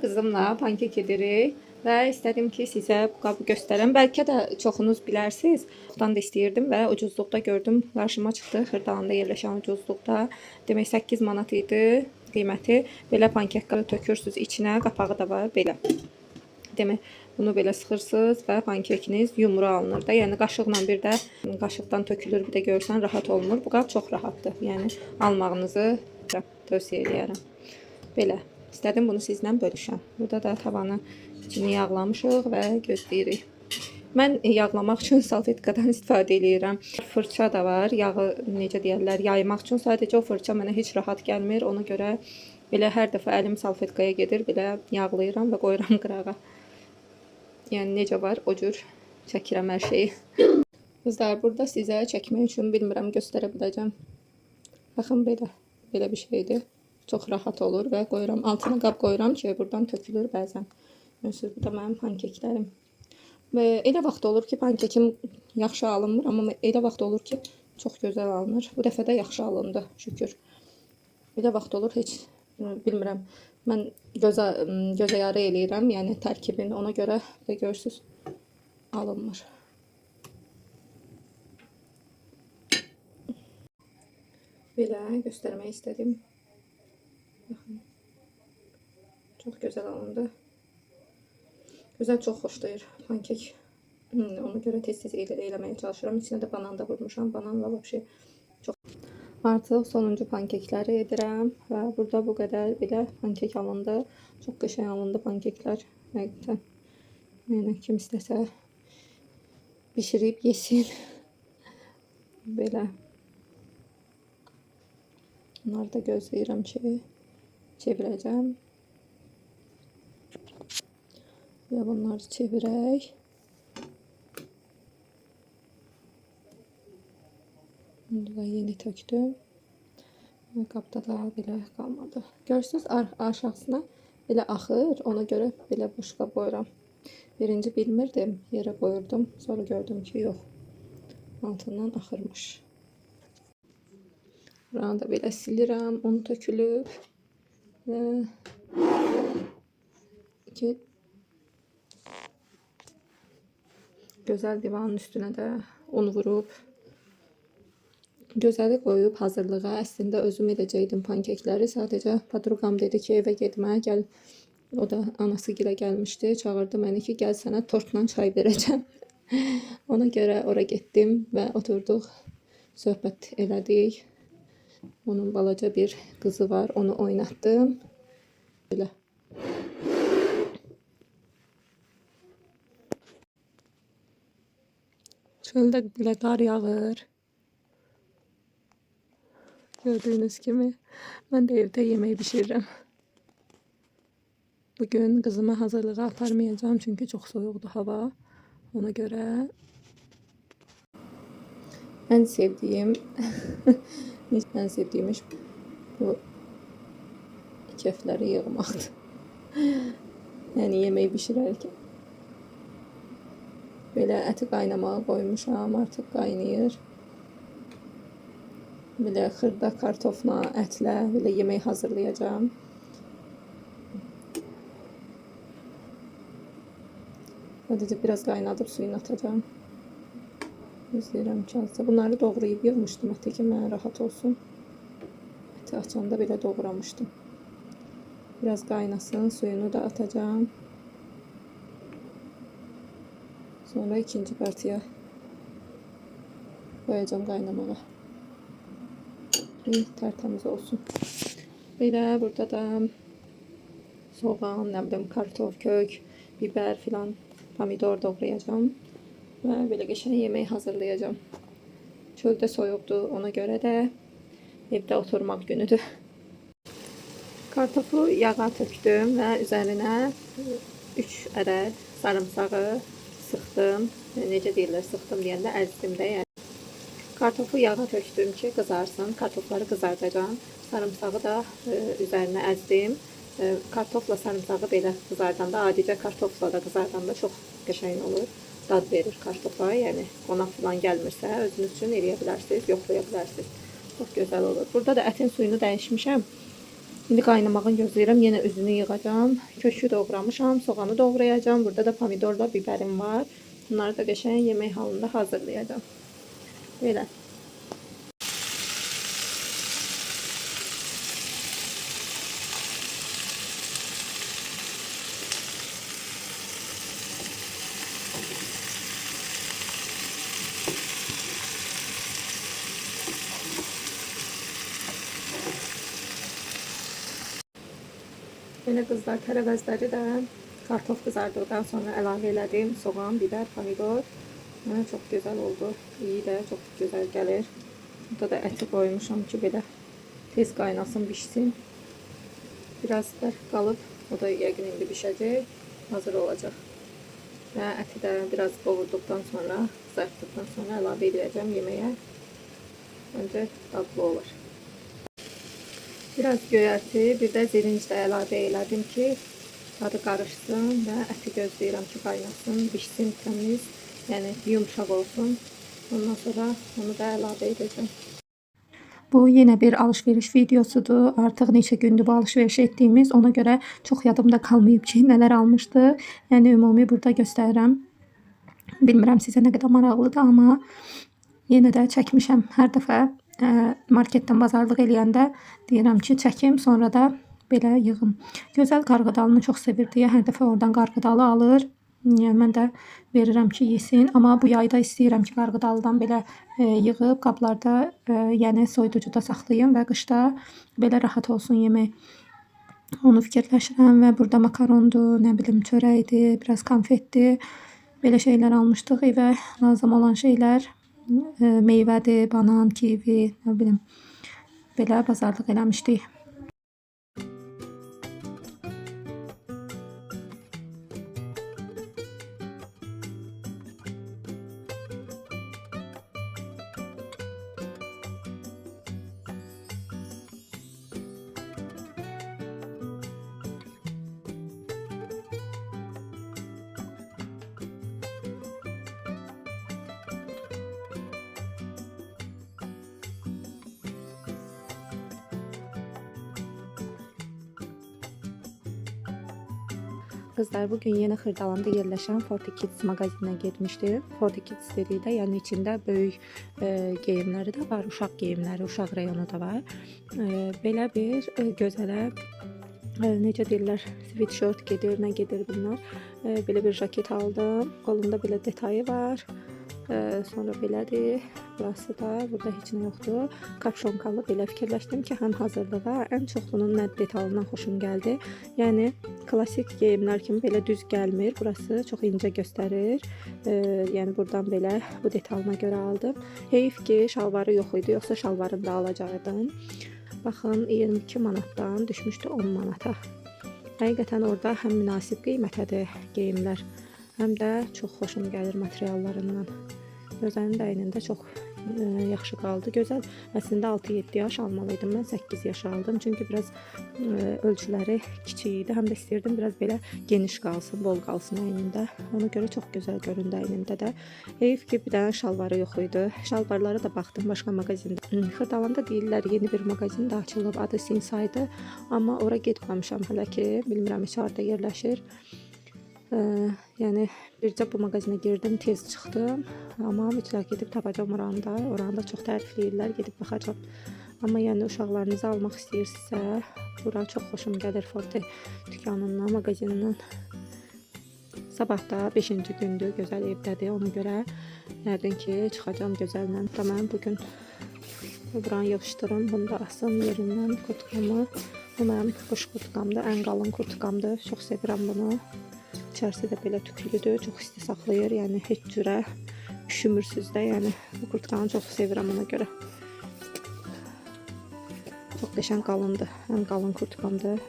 Qızımla pankek edirik və istədim ki, sizə bu qabı göstərəm. Bəlkə də çoxunuz bilərsiniz. Buradan da istəyirdim və ucuzluqda gördüm. Qarşıma çıxdı. Xırdalanda yerləşən ucuzluqda. Demək 8 manat idi qiyməti. Belə pankekləri tökürsüz içinə. Qapağı da var belə. Demək bunu belə sıxırsınız və pankekiniz yumru alınır da. Yəni qaşıqla bir də qaşıqdan tökülür, bir də görsən rahat olmur. Bu qab çox rahatdır. Yəni almağınızı tövsiyə edirəm. Belə. İstədim bunu sizlə bölüşəm. Burada da tavanı içini yağlamışıq və gözləyirik. Mən yağlamaq üçün salfetkadan istifadə edirəm. Fırça da var. Yağı necə deyirlər, yaymaq üçün sadəcə o fırça mənə heç rahat gəlmir. Ona görə belə hər dəfə əlim salfetkaya gedir, belə yağlayıram və qoyuram qırağa. Yəni necə var, o cür çəkirəm hər şeyi. Qızlar, burada sizə çəkmək üçün bilmirəm göstərə biləcəm. Baxın belə bir şeydir. Çox rahat olur və qoyuram. Altına qab qoyuram ki, buradan tökülür bəzən. Görürsünüz, bu da mənim pankeklərim. Və elə vaxt olur ki, pankekim yaxşı alınmır, amma elə vaxt olur ki, çox gözəl alınır. Bu dəfə də yaxşı alındı, şükür. Elə vaxt olur, heç bilmirəm. Mən gözəyarı eləyirəm, yəni tərkibini, ona görə də görürsünüz, alınmır. Belə göstərmək istədim. Baxın. Çox gözəl alındı. Gözəl çox xoşlayır pankek. Ona görə tez-tez eləməyə çalışıram. İçinə də banan da vurmuşam. Bananla vəbşi çox. Artıq sonuncu pankekləri edirəm. Və burada bu qədər belə pankek alındı. Çox qəşəng alındı pankeklər. Həqiqətən. Yəni kim istəsə bişirib yesin. Belə. Bunları da gözləyirəm ki, çevirəcəm. Və bunları çevirək. Bunu da yeni tökdüm. Qabda da belə qalmadı. Görürsünüz, aşağısına belə axır. Ona görə belə boşqa qoyuram. Birinci bilmirdim, yerə qoyurdum. Sonra gördüm ki, yox. Altından axırmış. Buranı da belə silirəm. Onu tökülüb. Və gözəl divanın üstünə də un vurub gözəli qoyub hazırlığa. Əslində özüm edəcəkdim pankekləri. Sadəcə podruqam dedi ki, evə getmə, gəl. O da anası gilə gəlmişdi. Çağırdı məni ki, gəl sənə tortla çay verəcəm. Ona görə ora getdim və oturduq. Söhbət elədik. Onun balaca bir qızı var. Onu oynatdım. Belə. Çöldə belə qar yağır. Gördüğünüz kimi ben de evde yemeği pişiririm. Bugün kızımı hazırlığa aparmayacağım çünkü çok soğuktu hava. Ona göre en sevdiğim iş bu kefleri yığmaktı. Yani yemeği pişirerken. Böyle eti qaynamağa qoymuşam, artık qaynayır. Belə xırda kartofla, ətlə belə yemək hazırlayacağım. Sadəcə biraz qaynadıb suyunu atacağım. Gözləyirəm ki, azca. Bunları doğrayıb yığmışdım ətə ki, mənə rahat olsun. Əti açanda belə doğramışdım. Biraz qaynasın, suyunu da atacağım. Sonra ikinci partiya koyacağım qaynamağa. Tertemiz olsun. Belə burada da soğan, nə bilim, kartof, kök, biber filan, pomidor doğrayacağım. Və belə qəşəng yemək hazırlayacağım. Çöldə soyuqdur, ona görə də evdə oturmaq günüdür. Kartofu yağa tökdüm və üzərinə 3 ədəd sarımsağı sıxdım. Necə deyirlər, sıxdım deyəndə əzdim də. Yəni. Kartofu yağa tökdüm ki, qızarsın. Kartofları qızardacağım. Sarımsağı da üzərinə əzdim. Kartofla sarımsağı belə qızardanda, adicə kartofla da qızardanda çox qəşəng olur. Dad verir kartofa. Yəni qonaq falan gəlmirsə, özünüz üçün eləyə bilərsiniz, yoxlaya bilərsiniz. Çox gözəl olur. Burada da ətin suyunu dəyişmişəm. İndi qaynamağını gözləyirəm. Yenə üzünü yığacağam. Kökü doğramışam. Soğanı doğrayacağım. Burada da pomidorla biberim var. Bunları da qəşəng yemək halında hazırlayacağım. Belə. Belə qızlar, tərəvəzləri də kartof qızardıqdan sonra əlavə elədim. Soğan, biber, pomidor. Çox gözəl oldu. İyi də, çox gözəl gəlir. Burada da əti qoymuşam ki, belə tez qaynasın, bişsin. Biraz da qalıb, o da yəqin indi bişəcək. Hazır olacaq. Və əti də biraz qovurduqdan sonra, qızartdıqdan sonra əlavə edəcəm yeməyə. Məncə dadlı olur. Biraz göyərti, bir də zirinc də əlavə elədim ki, tadı qarışsın və əti gözləyirəm ki, qaynasın, bişsin təmiz, yəni yumşaq olsun. Ondan sonra onu da əlavə edəcəm. Bu yenə bir alışveriş videosudur. Artıq neçə gündür bu alışveriş etdiyimiz. Ona görə çox yadımda qalmayıb ki, nələr almışdıq. Yəni ümumi burada göstərirəm. Bilmirəm sizə nə qədər maraqlıdır, amma yenə də çəkmişəm hər dəfə. Marketdən bazarlıq eləyəndə deyirəm ki, çəkim, sonra da belə yığım. Gözəl qarğıdalını çox sevirdi. Hər dəfə oradan qarğıdalı alır. Yəni mən də verirəm ki, yesin. Amma bu yayda istəyirəm ki, qarğıdalıdan belə yığıb qablarda, yəni soyuducuda saxlayım və qışda belə rahat olsun yemək. Onu fikirləşirəm və burada makarondur, nə bilim çörəkdir, biraz konfetdir. Belə şeylər almışdıq. Evə lazım olan şeylər. Meyvədir, banan, kivi, nə bilim, belə bazarlıq eləmişdik. Qızlar, bugün yenə Xırdalanda yerləşən Forty Kids mağazinə getmişdim. Forty Kids dedikdə, yəni içində böyük geyimləri də var, uşaq geyimləri, uşaq reyonu da var. Belə bir gözələ, necə deyirlər, sweatshirt gedir, nə gedir bunlar. Belə bir jaket aldım. Qolunda belə detayı var. Sonra belədir. Burası da, burada heç nə yoxdur. Kapşonkalı belə fikirləşdim ki, həm hazırlığa, ən çox bunun nə detalından xoşum gəldi. Yəni klassik geyimlər kimi belə düz gəlmir. Burası çox incə göstərir. Yəni buradan belə bu detalına görə aldım. Heyf ki, şalvarı yox idi, yoxsa şalvarını da alacaqdım. Baxın, 22 manatdan düşmüşdü 10 manata. Həqiqətən orada həm münasib qiymətədir geyimlər, həm də çox xoşum gəlir materiallarından. Özənin də əynində çox yaxşı qaldı. Gözəl. Əslində 6-7 yaş almalıydım. Mən 8 yaş aldım. Çünki biraz ölçüləri kiçik idi. Həm də istəyirdim biraz belə geniş qalsın, bol qalsın əynində. Ona görə çox gözəl göründü əynində də. Heyf ki, bir dənə şalvarı yox idi. Şalvarlara da baxdım başqa mağazində. Xırdalanda deyirlər yeni bir mağazin də açılıb. Adı Sinsaydı. Amma ora getməmişəm hələ ki. Bilmirəm heç harda yerləşir. Yəni bircə bu mağazinə girdim, tez çıxdım. Amma mütləq gedib tapacağam oranda. Oranda çox tərifləyirlər, gedib baxacağam. Amma yəni uşaqlarınızı almaq istəyirsinizsə, bura çox xoşum gəlir Forty dükanından, mağazinindən. Sabah da 5-ci gündür, gözəl evdədir. Ona görə yəqin ki, çıxacağam gözəllə. Mən bugün buranı yığışdırım, bunu da asım yerindən kurtkamı. Bu mənim qış kurtkamdır, ən qalın kurtkamdır. Çox sevirəm bunu. İçərisi də belə tüklüdür, çox isti saxlayır, yəni heç cürə üşümürsüz də, yəni bu kurtkanı çox sevirəm ona görə. Çox qəşəng qalındır, ən qalın kurtkamdır.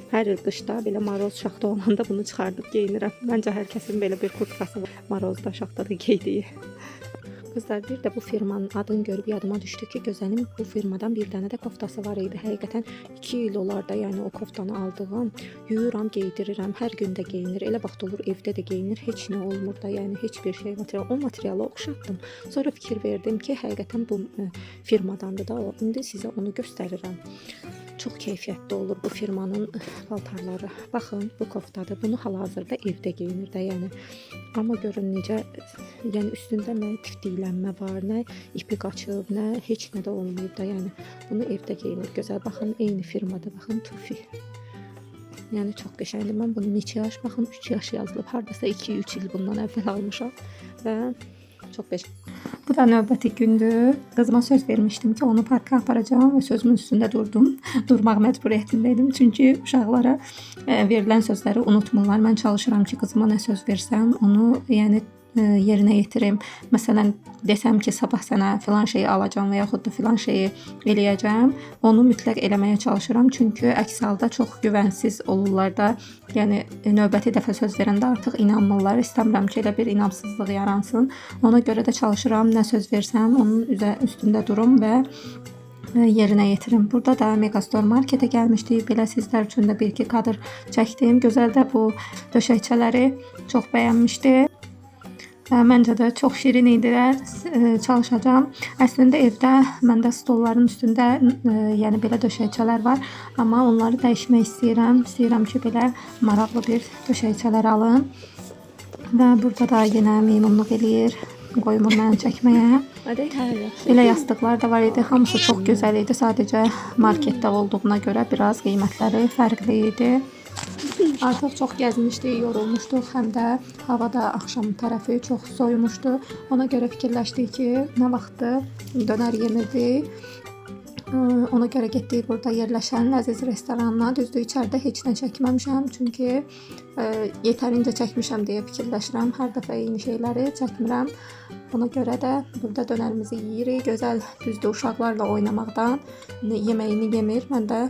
Hər il qışda belə maroz şaxta olanda bunu çıxardıb geyinirəm. Məncə hər kəsin belə bir kurtkası var, marozda, şaxtada geydiyi. Kızlar, bir de bu firmanın adını görüp yadıma düşdü ki, Gözəlin bu firmadan bir dənə də koftası var idi. Həqiqətən 2 il olarda, yəni o koftanı aldığım. Yuyuram, geydirirəm, hər gün də geyinir. Elə vaxt olur evdə də geyinir, heç nə olmur da, yəni heç bir şey o materialı oxşatdım. Sonra fikir verdim ki, həqiqətən bu firmadandır da o. İndi sizə onu göstərirəm. Çox keyfiyyətli olur bu firmanın paltarları. Baxın, bu koftadır. Bunu hal-hazırda evdə geyinir də, yəni. Amma görün necə, yəni üstündə nə tiftiklənmə var, nə ipi qaçıb, nə heç nə də olmayıb da, yəni. Bunu evdə geyinir gözəl. Baxın, eyni firmadır. Baxın, Tufi. Yəni çox qəşəngdir. Mən bunu neçə yaş, baxın 3 yaş yazılıb. Hardasa 2-3 il bundan əvvəl almışam və çox qəşəng. Bu da növbəti gündür. Qızıma söz vermişdim ki, onu parka aparacağım və sözümün üstündə durdum. Durmaq məcburiyyətindeydim. Çünki uşaqlara verilən sözləri unutmurlar. Mən çalışıram ki, qızıma nə söz versəm, onu yəni yerinə yetirim. Məsələn, desəm ki, sabah sənə filan şeyi alacağam və yaxud da filan şeyi eləyəcəm, onu mütləq eləməyə çalışıram. Çünki əks halda çox güvənsiz olurlar da. Yəni növbəti dəfə söz verəndə artıq inanmırlar. İstəmirəm ki, elə bir inamsızlıq yaransın. Ona görə də çalışıram, nə söz versəm, onun üstündə durum və yerinə yetirim. Burada da Megastore marketə gəlmişdik. Belə sizlər üçün də bir-iki kadr çəkdim. Gözəl də bu döşəkçələri çox bəyənmişdi. Məncə də çox şirin idilər. Çalışacağam. Əslində evdə məndə stolların üstündə yəni belə döşəkçələr var, amma onları dəyişmək istəyirəm. İstəyirəm ki, belə maraqlı bir döşəkçələr alım. Və burada da yenə məmnunluq eləyir. Qoymur məni çəkməyə. Belə yastıqlar da var idi. Hamısı çox gözəl idi. Sadəcə marketdə olduğuna görə biraz qiymətləri fərqli idi. Artıq çox gəzmişdik, yorulmuşduq, həm də havada axşam tərəfi çox soyumuşdu. Ona görə fikirləşdik ki, nə vaxtdır dönər yemirdik. Ona görə getdik burada yerləşən ləziz restoranına. Düzdür, içəridə heç nə çəkməmişəm, çünki yetərincə çəkmişəm deyə fikirləşirəm. Hər dəfə eyni şeyləri çəkmirəm. Ona görə də burada dönərimizi yeyirik. Gözəl, düzdür, uşaqlarla oynamaqdan yeməyini yemir. Mən də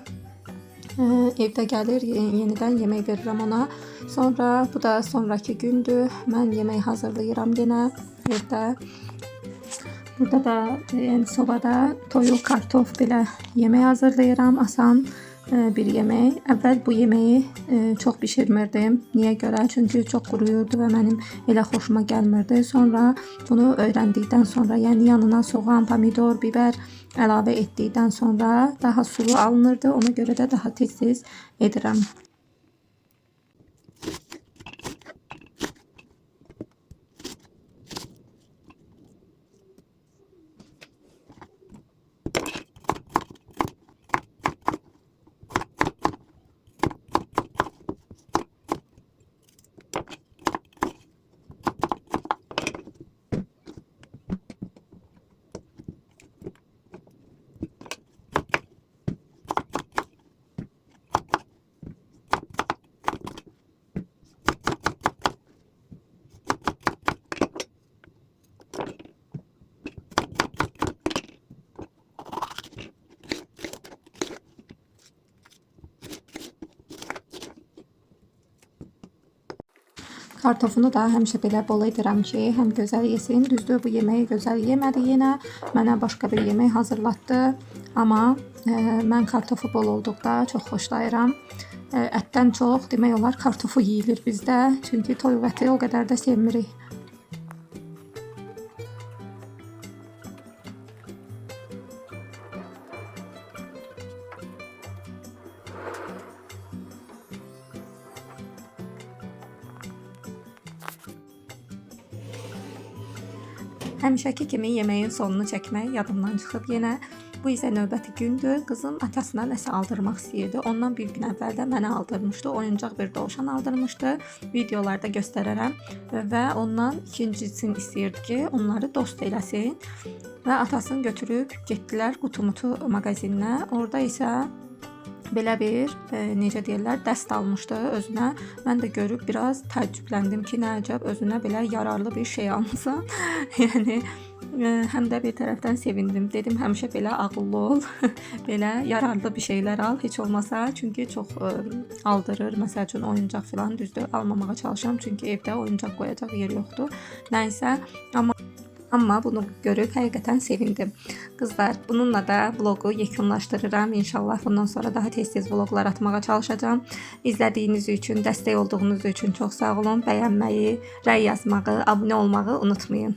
evdə gəlir, yenidən yemək verirəm ona. Sonra bu da sonraki gündür. Mən yemək hazırlayıram yenə evdə. Burada da yəni sobada toyuq, kartof belə yemək hazırlayıram. Asan bir yemək. Əvvəl bu yeməyi çox bişirmirdim. Niyə görə? Çünki çox quruyurdu və mənim elə xoşuma gəlmirdi. Sonra bunu öyrəndikdən sonra, yəni yanına soğan, pomidor, biber əlavə etdikdən sonra daha sulu alınırdı. Ona görə də daha tez-tez edirəm. Kartofunu da həmişə belə bol edirəm ki, həm gözəl yesin. Düzdür, bu yeməyi gözəl yemədi yenə. Mənə başqa bir yemək hazırlatdı. Amma mən kartofu bol olduqda çox xoşlayıram. Ətdən çox demək olar kartofu yeyilir bizdə. Çünki toyuq əti o qədər də sevmirik. Həmişəki kimi yeməyin sonunu çəkmək yadımdan çıxıb yenə. Bu isə növbəti gündür. Qızım atasına nəsə aldırmaq istəyirdi. Ondan bir gün əvvəl də mənə aldırmışdı. Oyuncaq bir dovşan aldırmışdı. Videolarda göstərərəm. Və ondan ikincisini istəyirdi ki, onları dost eləsin. Və atasını götürüb getdilər Qutumutu mağazininə. Orada isə belə bir, necə deyirlər, dəst almışdı özünə. Mən də görüb biraz təəccübləndim ki, nə əcəb özünə belə yararlı bir şey almısan. Yəni həm də bir tərəfdən sevindim. Dedim, həmişə belə ağıllı ol, belə yararlı bir şeylər al, heç olmasa. Çünki çox aldırır. Məsəl üçün oyuncaq filan, düzdür, almamağa çalışıram. Çünki evdə oyuncaq qoyacaq yer yoxdur. Nəysə, amma amma bunu görüb həqiqətən sevindim. Qızlar, bununla da vloqu yekunlaşdırıram. İnşallah bundan sonra daha tez-tez vloqlar atmağa çalışacağam. İzlədiyiniz üçün, dəstək olduğunuz üçün çox sağ olun. Bəyənməyi, rəy yazmağı, abunə olmağı unutmayın.